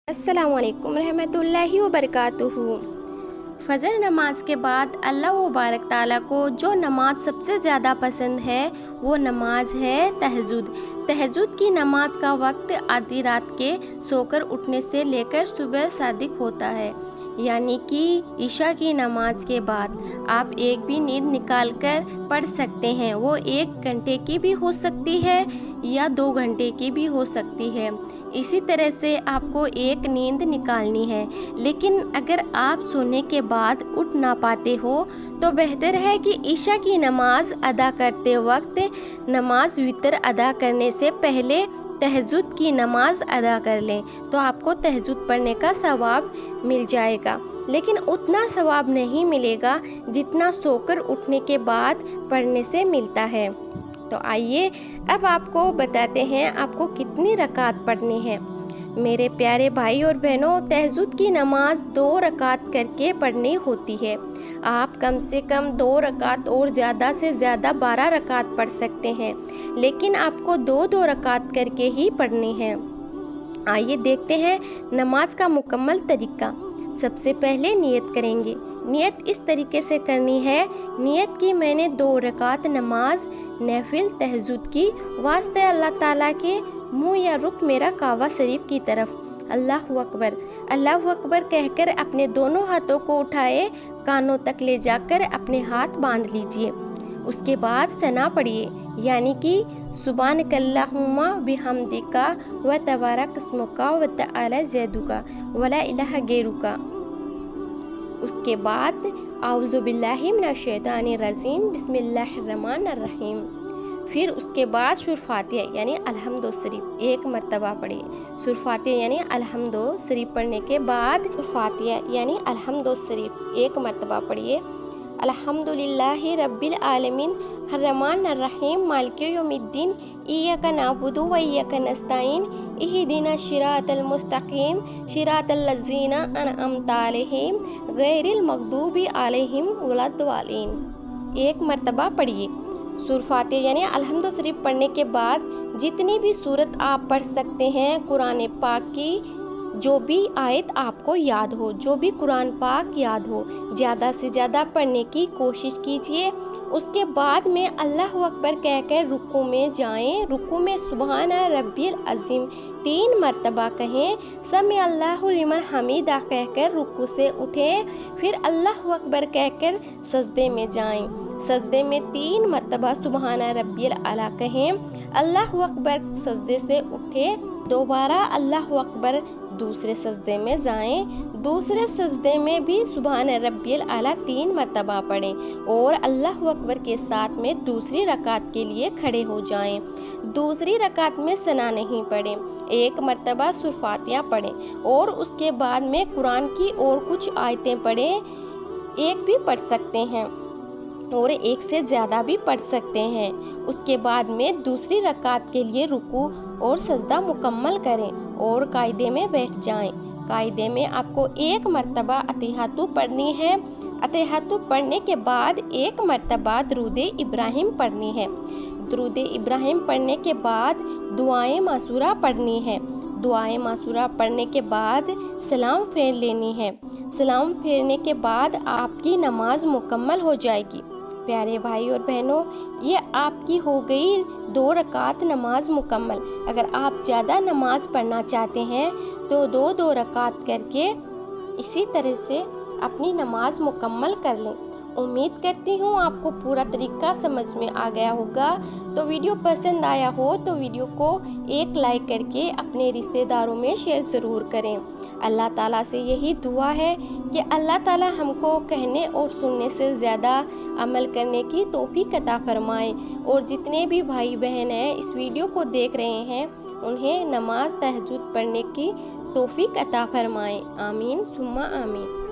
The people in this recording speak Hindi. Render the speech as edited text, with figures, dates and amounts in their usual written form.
अस्सलामुअलैकुम रहमतुल्लाहि व बरकातुहू। फ़जर नमाज के बाद अल्लाह मुबारक ताला को जो नमाज सबसे ज़्यादा पसंद है वो नमाज है तहज्जुद। तहज्जुद की नमाज का वक्त आधी रात के सोकर उठने से लेकर सुबह सादिक होता है, यानी कि ईशा की नमाज के बाद। आप एक भी नींद निकाल कर पढ़ सकते हैं। वो 1 घंटे की भी हो सकती है या 2 घंटे की भी हो सकती है। इसी तरह से आपको एक नींद निकालनी है। लेकिन अगर आप सोने के बाद उठ ना पाते हो तो बेहतर है कि ईशा की नमाज अदा करते वक्त नमाज वितर अदा करने से पहले तहज्जुद की नमाज अदा कर लें, तो आपको तहज्जुद पढ़ने का सवाब मिल जाएगा। लेकिन उतना सवाब नहीं मिलेगा जितना सोकर उठने के बाद पढ़ने से मिलता है। तो आइए अब आपको बताते हैं आपको कितनी रकात पढ़नी है। मेरे प्यारे भाई और बहनों, तहज्जुद की नमाज 2 रकात करके पढ़नी होती है। आप कम से कम 2 रकात और ज़्यादा से ज़्यादा 12 रकात पढ़ सकते हैं, लेकिन आपको 2-2 रकात करके ही पढ़नी है। आइए देखते हैं नमाज का मुकम्मल तरीका। सबसे पहले नियत करेंगे। नियत इस तरीके से करनी है। नियत की मैंने 2 रकात नमाज नफिल तहज्जुद की वास्ते अल्लाह ताला के मुँह या रुख मेरा काबा शरीफ की तरफ। अल्लाहु अकबर कहकर अपने दोनों हाथों को उठाए कानों तक ले जाकर अपने हाथ बांध लीजिए। उसके बाद सना पढ़िए, यानी कि सुब्हानकल्लाहुम्मा बिहम्दिका व तबारक अस्मुका व तआला जद्दुका वला इलाहा गैरुका। उसके बाद आऊज़ु बिल्लाहि मिनश शैतानिर रजीम बिस्मिल्लाहिर्रहमानिर रहीम। फिर उसके बाद सूरह फातिहा यानी अलहम्दो शरीफ 1 मरतबा पढ़िए। सूरह फातिहा यानी अलहम्दो शरीफ पढ़ने के बाद फातिहा यानी अलहम्दो शरीफ 1 मरतबा पढ़िए। अल्हम्दुलिल्लाहि रब्बिल आलमीन अर्रहमानिर रहीम मालिकि यौमिद्दीन इय्याका नअबुदु व इय्याका नस्तईन इहदिनास सिरातल मुस्तकीम सिरातल लज़ीना अनअमता अलैहिम गैरिल मग़दूबि अलैहिम वलद्दालिन। 1 मरतबा पढ़िए। सूरह फातिहा यानी अलहम्दो शरीफ पढ़ने के बाद जितनी भी सूरत आप पढ़ सकते हैं, कुरान पाक की जो भी आयत आपको याद हो, जो भी कुरान पाक याद हो, ज़्यादा से ज़्यादा पढ़ने की कोशिश कीजिए। उसके बाद में अल्लाहु अकबर कहकर रुकू में जाएं। रुकू में सुबहान रब्बिल अज़ीम 3 मरतबा कहें। समी अल्लाहु लिमन हमीदा कहकर रुकू से उठें। फिर अल्लाहु अकबर कहकर सजदे में जाएं। सजदे में 3 मरतबा सुबहान रब्बिल आला कहें। अल्लाहु अकबर सजदे से उठे। दोबारा अल्लाहु अकबर दूसरे सजदे में जाएं। दूसरे सजदे में भी सुबहान रब्बिल आला 3 मरतबा पढ़ें और अल्लाहु अकबर के साथ में दूसरी रकात के लिए खड़े हो जाएं। दूसरी रकात में सना नहीं पढ़ें। 1 मरतबा सूरह फातिहा पढ़ें और उसके बाद में कुरान की और कुछ आयतें पढ़ें। 1 भी पढ़ सकते हैं और 1 से ज़्यादा भी पढ़ सकते हैं। उसके बाद में दूसरी रकात के लिए रुकू और सजदा मुकम्मल करें और कायदे में बैठ जाएं। कायदे में आपको 1 मरतबा अतिहातु पढ़नी है। अतिहातु पढ़ने के बाद 1 मरतबा दरूद इब्राहिम पढ़नी है। दरूद इब्राहिम पढ़ने के बाद दुआएं मासूरा पढ़नी है। दुआएं मासूरा पढ़ने के बाद सलाम फेर लेनी है। सलाम फेरने के बाद आपकी नमाज मुकम्मल हो जाएगी। प्यारे भाई और बहनों, ये आपकी हो गई 2 रकात नमाज मुकम्मल। अगर आप ज़्यादा नमाज पढ़ना चाहते हैं तो 2-2 रकात करके इसी तरह से अपनी नमाज मुकम्मल कर लें। उम्मीद करती हूँ आपको पूरा तरीका समझ में आ गया होगा। तो वीडियो पसंद आया हो तो वीडियो को एक लाइक करके अपने रिश्तेदारों में शेयर ज़रूर करें। अल्लाह ताला से यही दुआ है कि अल्लाह ताला हमको कहने और सुनने से ज़्यादा अमल करने की तौफीक अता फरमाए। और जितने भी भाई बहन हैं इस वीडियो को देख रहे हैं उन्हें नमाज तहज्जुद पढ़ने की तौफीक अता फरमाए। आमीन सुम्मा आमीन।